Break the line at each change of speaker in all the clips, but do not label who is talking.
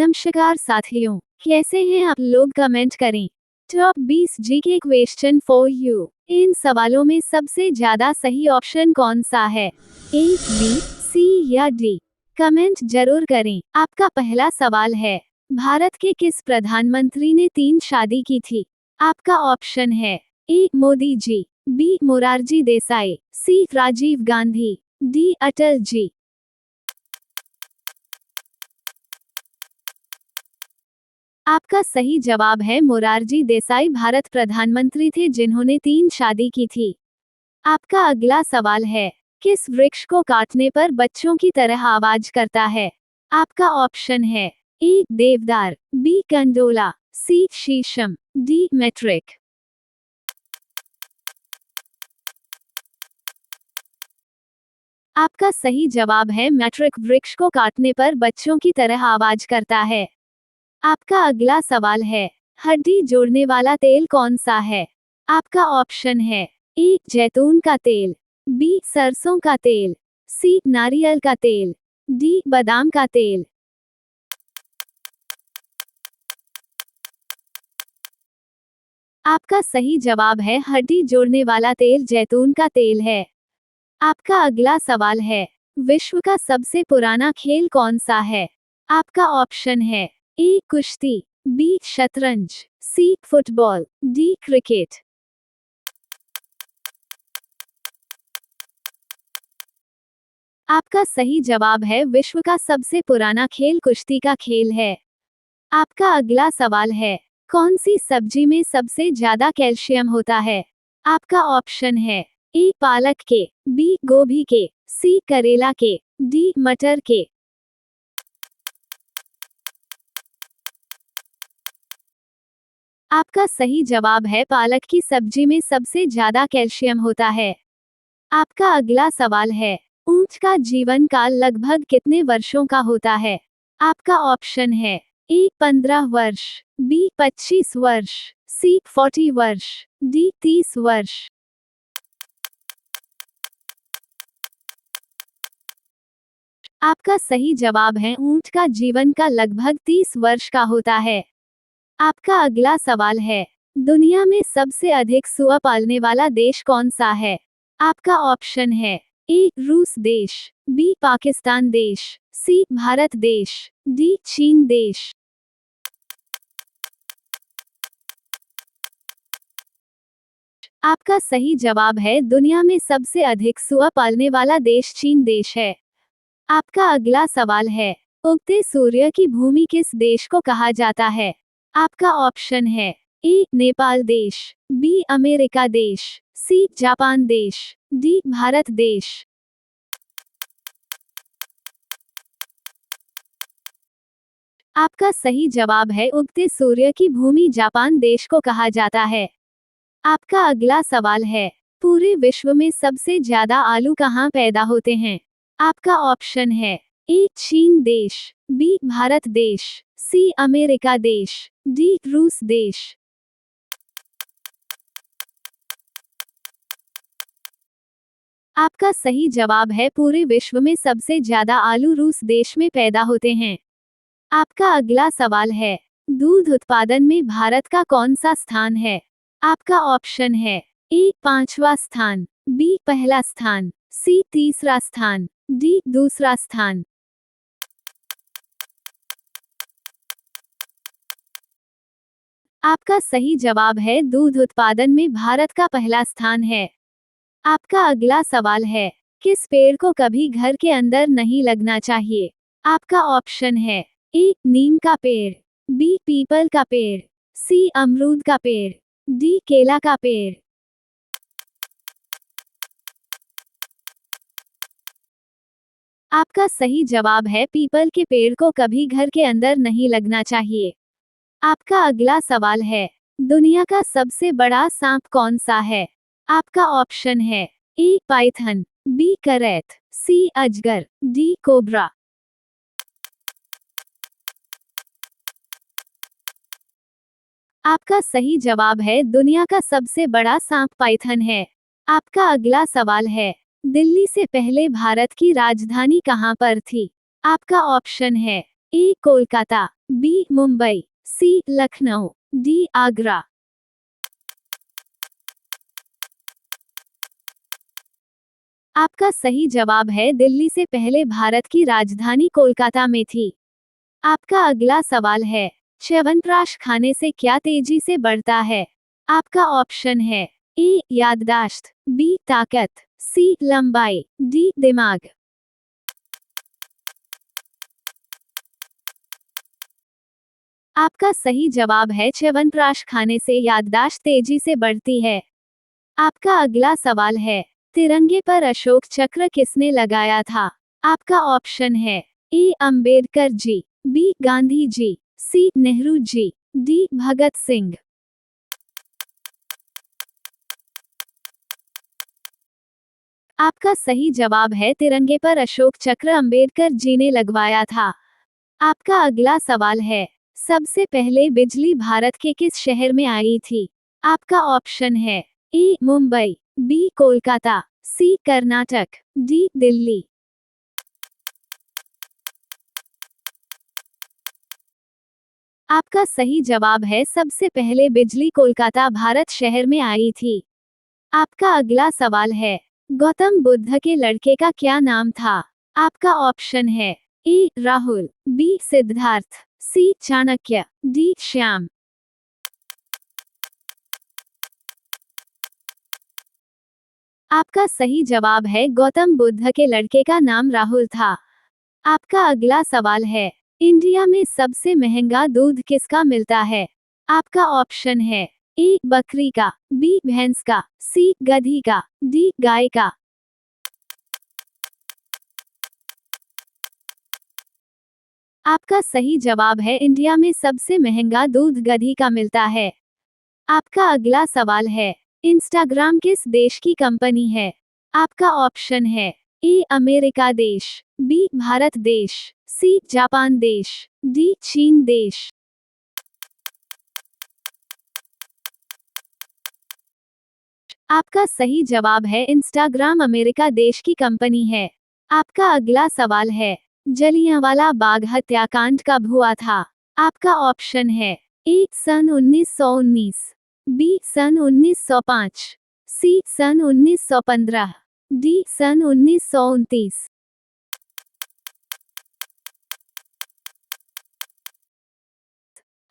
नमस्कार साथियों, कैसे हैं आप लोग? कमेंट करें। Top 20 GK question for you. इन सवालों में सबसे ज्यादा सही ऑप्शन कौन सा है? ए, बी, सी या डी? कमेंट जरूर करें। आपका पहला सवाल है, भारत के किस प्रधानमंत्री ने 3 शादी की थी? आपका ऑप्शन है ए, मोदी जी, बी, मोरारजी देसाई, सी, राजीव गांधी, डी, अटल जी। आपका सही जवाब है मोरारजी देसाई भारत प्रधानमंत्री थे जिन्होंने 3 शादी की थी। आपका अगला सवाल है, किस वृक्ष को काटने पर बच्चों की तरह आवाज करता है? आपका ऑप्शन है ए, देवदार, बी, कंडोला, सी, शीशम, डी, मैट्रिक। आपका सही जवाब है मैट्रिक वृक्ष को काटने पर बच्चों की तरह आवाज करता है। आपका अगला सवाल है, हड्डी जोड़ने वाला तेल कौन सा है? आपका ऑप्शन है ए, जैतून का तेल, बी, सरसों का तेल, सी, नारियल का तेल, डी, बादाम का तेल। आपका सही जवाब है हड्डी जोड़ने वाला तेल जैतून का तेल है। आपका अगला सवाल है, विश्व का सबसे पुराना खेल कौन सा है? आपका ऑप्शन है ए, कुश्ती, बी, शतरंज, सी, फुटबॉल, डी, क्रिकेट। आपका सही जवाब है विश्व का सबसे पुराना खेल कुश्ती का खेल है। आपका अगला सवाल है, कौन सी सब्जी में सबसे ज्यादा कैल्शियम होता है? आपका ऑप्शन है ए, पालक के, बी, गोभी के, सी, करेला के, डी, मटर के। आपका सही जवाब है पालक की सब्जी में सबसे ज्यादा कैल्शियम होता है। आपका अगला सवाल है, ऊंट का जीवन काल लगभग कितने वर्षों का होता है? आपका ऑप्शन है ए, 15 वर्ष, बी, 25 वर्ष, सी, 40 वर्ष, डी, 30 वर्ष। आपका सही जवाब है ऊंट का जीवन का लगभग 30 वर्ष का होता है। आपका अगला सवाल है, दुनिया में सबसे अधिक सुअर पालने वाला देश कौन सा है? आपका ऑप्शन है ए, रूस देश, बी, पाकिस्तान देश, सी, भारत देश, डी, चीन देश। आपका सही जवाब है दुनिया में सबसे अधिक सुअर पालने वाला देश चीन देश है। आपका अगला सवाल है, उगते सूर्य की भूमि किस देश को कहा जाता है? आपका ऑप्शन है ए, नेपाल देश, बी, अमेरिका देश, सी, जापान देश, डी, भारत देश। आपका सही जवाब है उगते सूर्य की भूमि जापान देश को कहा जाता है। आपका अगला सवाल है, पूरे विश्व में सबसे ज्यादा आलू कहाँ पैदा होते हैं? आपका ऑप्शन है ए, चीन देश, बी, भारत देश, सी, अमेरिका देश, डी, रूस देश। आपका सही जवाब है पूरे विश्व में सबसे ज्यादा आलू रूस देश में पैदा होते हैं। आपका अगला सवाल है, दूध उत्पादन में भारत का कौन सा स्थान है? आपका ऑप्शन है ए, 5वां स्थान, बी, पहला स्थान, सी, तीसरा स्थान, डी, दूसरा स्थान। आपका सही जवाब है दूध उत्पादन में भारत का पहला स्थान है। आपका अगला सवाल है, किस पेड़ को कभी घर के अंदर नहीं लगना चाहिए? आपका ऑप्शन है ए, नीम का पेड़, बी, पीपल का पेड़, सी, अमरूद का पेड़, डी, केला का पेड़। आपका सही जवाब है पीपल के पेड़ को कभी घर के अंदर नहीं लगना चाहिए। आपका अगला सवाल है, दुनिया का सबसे बड़ा सांप कौन सा है? आपका ऑप्शन है ए, पाइथन, बी, करैत, सी, अजगर, डी, कोबरा। आपका सही जवाब है दुनिया का सबसे बड़ा सांप पाइथन है। आपका अगला सवाल है, दिल्ली से पहले भारत की राजधानी कहाँ पर थी? आपका ऑप्शन है ए कोलकाता, बी मुंबई, सी लखनऊ, डी आगरा। आपका सही जवाब है दिल्ली से पहले भारत की राजधानी कोलकाता में थी। आपका अगला सवाल है, च्यवनप्राश खाने से क्या तेजी से बढ़ता है? आपका ऑप्शन है ए याददाश्त, बी ताकत, सी लंबाई, डी दिमाग। आपका सही जवाब है च्यवनप्राश खाने से याददाश्त तेजी से बढ़ती है। आपका अगला सवाल है, तिरंगे पर अशोक चक्र किसने लगाया था? आपका ऑप्शन है ए अंबेडकर जी, बी गांधी जी, सी नेहरू जी, डी भगत सिंह। आपका सही जवाब है तिरंगे पर अशोक चक्र अंबेडकर जी ने लगवाया था। आपका अगला सवाल है, सबसे पहले बिजली भारत के किस शहर में आई थी? आपका ऑप्शन है ए मुंबई, बी कोलकाता, सी कर्नाटक, डी दिल्ली। आपका सही जवाब है सबसे पहले बिजली कोलकाता भारत शहर में आई थी। आपका अगला सवाल है, गौतम बुद्ध के लड़के का क्या नाम था? आपका ऑप्शन है ए राहुल, बी सिद्धार्थ, सी चाणक्य, डी श्याम। आपका सही जवाब है गौतम बुद्ध के लड़के का नाम राहुल था। आपका अगला सवाल है, इंडिया में सबसे महंगा दूध किसका मिलता है? आपका ऑप्शन है ए बकरी का, बी भैंस का, सी गधी का, डी गाय का। आपका सही जवाब है इंडिया में सबसे महंगा दूध गधी का मिलता है। आपका अगला सवाल है, इंस्टाग्राम किस देश की कंपनी है? आपका ऑप्शन है ए अमेरिका देश, बी भारत देश, सी जापान देश, डी चीन देश। आपका सही जवाब है इंस्टाग्राम अमेरिका देश की कंपनी है। आपका अगला सवाल है, जलियांवाला बाग हत्याकांड कब हुआ था? आपका ऑप्शन है ए सन 1919, बी सन 1905, सी सन 1915, डी सन 1929।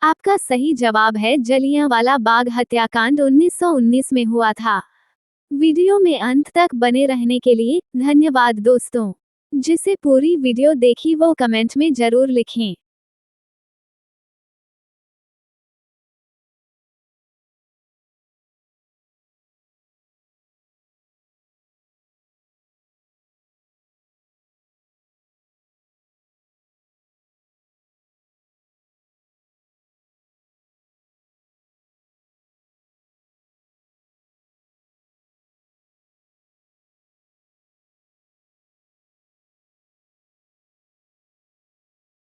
आपका सही जवाब है जलियांवाला बाग हत्याकांड 1919 में हुआ था। वीडियो में अंत तक बने रहने के लिए धन्यवाद दोस्तों। जिसे पूरी वीडियो देखी वो कमेंट में जरूर लिखें।